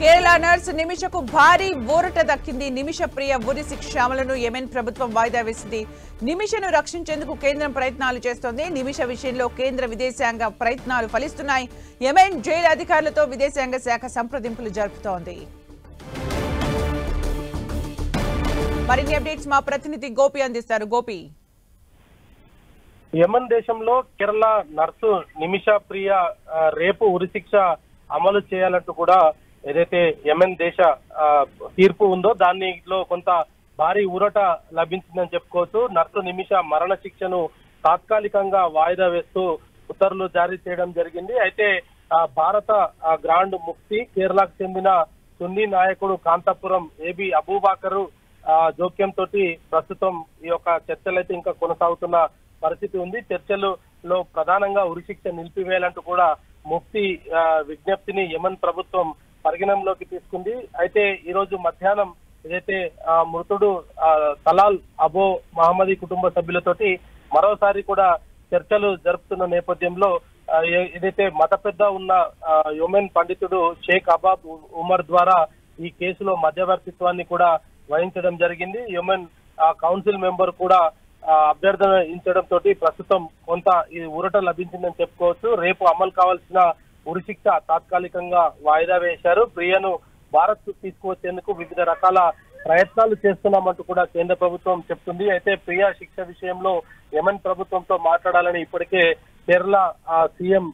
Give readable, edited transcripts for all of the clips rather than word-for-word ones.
Kerala nurse నిమిషకు భారీ ఊరట దక్కింది. నిమిష ప్రియ ఉరి శిక్ష అమలును యెమెన్ ప్రభుత్వం వాయిదా వేసింది. నిమిషను రక్షించేందుకు కేంద్రం ప్రయత్నాలు చేస్తోంది. నిమిష విషయంలో కేంద్ర విదేశాంగ ప్రయత్నాలు ఫలిస్తున్నాయి. యెమెన్ జైలు అధికారులతో విదేశాంగ శాఖ సంప్రదింపులు జరుపుతోంది. మరిన్ని అప్డేట్స్ మా ప్రతినిధి గోపి అందిస్తారు. గోపి, యెమెన్ దేశంలో కేరళ నర్సు నిమిష ప్రియ రేపు ఉరిశిక్ష అమలు చేయాలంటూ కూడా ఏదైతే యెమెన్ దేశ తీర్పు ఉందో దానిలో కొంత భారీ ఊరట లభించిందని చెప్పుకోవచ్చు. నర్సు నిమిష మరణ శిక్షను తాత్కాలికంగా వాయిదా వేస్తూ ఉత్తర్వులు జారీ చేయడం జరిగింది. అయితే భారత గ్రాండ్ ముఫ్తీ కేరళకు చెందిన సున్నీ నాయకుడు కాంతాపురం ఏబి అబూబాకరు జోక్యంతో ప్రస్తుతం ఈ యొక్క చర్చలు అయితే ఇంకా కొనసాగుతున్న పరిస్థితి ఉంది. చర్చలలో ప్రధానంగా ఉరిశిక్ష నిలిపివేయాలంటూ కూడా ముఫ్తీ విజ్ఞప్తిని యెమెన్ ప్రభుత్వం పరిగణనలోకి తీసుకుంది. అయితే ఈ రోజు మధ్యాహ్నం ఏదైతే మృతుడు తలాల్ అబో మహమ్మదీ కుటుంబ సభ్యులతోటి మరోసారి కూడా చర్చలు జరుపుతున్న నేపథ్యంలో ఏదైతే మత పెద్ద ఉన్న యెమెన్ పండితుడు షేక్ అబాబ్ ఉమర్ ద్వారా ఈ కేసులో మధ్యవర్తిత్వాన్ని కూడా వహించడం జరిగింది. యెమెన్ కౌన్సిల్ మెంబర్ కూడా అభ్యర్థించడంతో ప్రస్తుతం కొంత ఈ ఊరట లభించిందని చెప్పుకోవచ్చు. రేపు అమలు కావాల్సిన ఉరిశిక్ష తాత్కాలికంగా వాయిదా వేశారు. ప్రియను భారత్ తీసుకువచ్చేందుకు వివిధ రకాల ప్రయత్నాలు చేస్తున్నామంటూ కూడా కేంద్ర ప్రభుత్వం చెప్తుంది. అయితే ప్రియ శిక్ష విషయంలో యెమెన్ ప్రభుత్వంతో మాట్లాడాలని ఇప్పటికే కేరళ సీఎం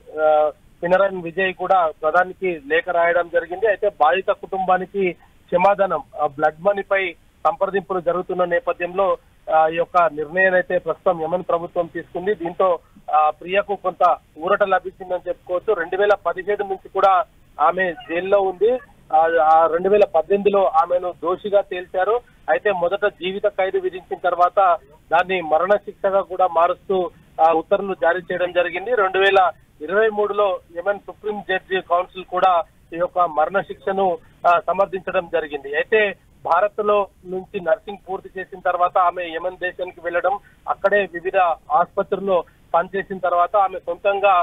పినరయి విజయన్ కూడా ప్రధానికి లేఖ రాయడం జరిగింది. అయితే బాధిత కుటుంబానికి క్షమాదానం బ్లడ్ మనీపై సంప్రదింపులు జరుగుతున్న నేపథ్యంలో ఈ యొక్క నిర్ణయం అయితే ప్రస్తుతం యెమెన్ ప్రభుత్వం తీసుకుంది. దీంతో ప్రియకు కొంత ఊరట లభించిందని చెప్పుకోవచ్చు. 2017 నుంచి కూడా ఆమె జైల్లో ఉంది. 2018లో ఆమెను దోషిగా తేల్చారు. అయితే మొదట జీవిత ఖైదు విధించిన తర్వాత దాన్ని మరణ శిక్షగా కూడా మారుస్తూ ఉత్తర్వులు జారీ చేయడం జరిగింది. 2023లో యెమెన్ సుప్రీం జడ్జి కౌన్సిల్ కూడా ఈ యొక్క మరణ శిక్షను సమర్థించడం జరిగింది. అయితే భారత్ లో నుంచి నర్సింగ్ పూర్తి చేసిన తర్వాత ఆమె యెమెన్ దేశానికి వెళ్లడం, అక్కడే వివిధ ఆసుపత్రుల్లో పనిచేసిన తర్వాత ఆమె సొంతంగా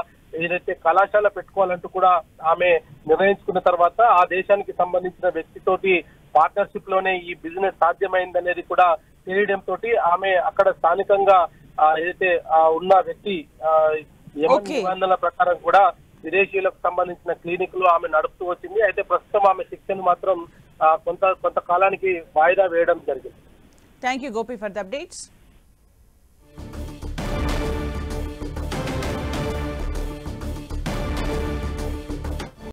ఏదైతే కళాశాల పెట్టుకోవాలంటూ కూడా ఆమె నిర్ణయించుకున్న తర్వాత ఆ దేశానికి సంబంధించిన వ్యక్తితోటి పార్ట్నర్షిప్ లోనే ఈ బిజినెస్ సాధ్యమైందనేది కూడా తెలియడంతో ఆమె అక్కడ స్థానికంగా ఏదైతే ఉన్న వ్యక్తి యెమెన్ నిబంధనల ప్రకారం కూడా విదేశీయులకు సంబంధించిన క్లినిక్ లో ఆమె నడుపుతూ వచ్చింది. అయితే ప్రస్తుతం ఆమె శిక్షను మాత్రం కొంతకాలానికి వాయిదా వేయడం జరిగింది. Thank you Gopi for the updates.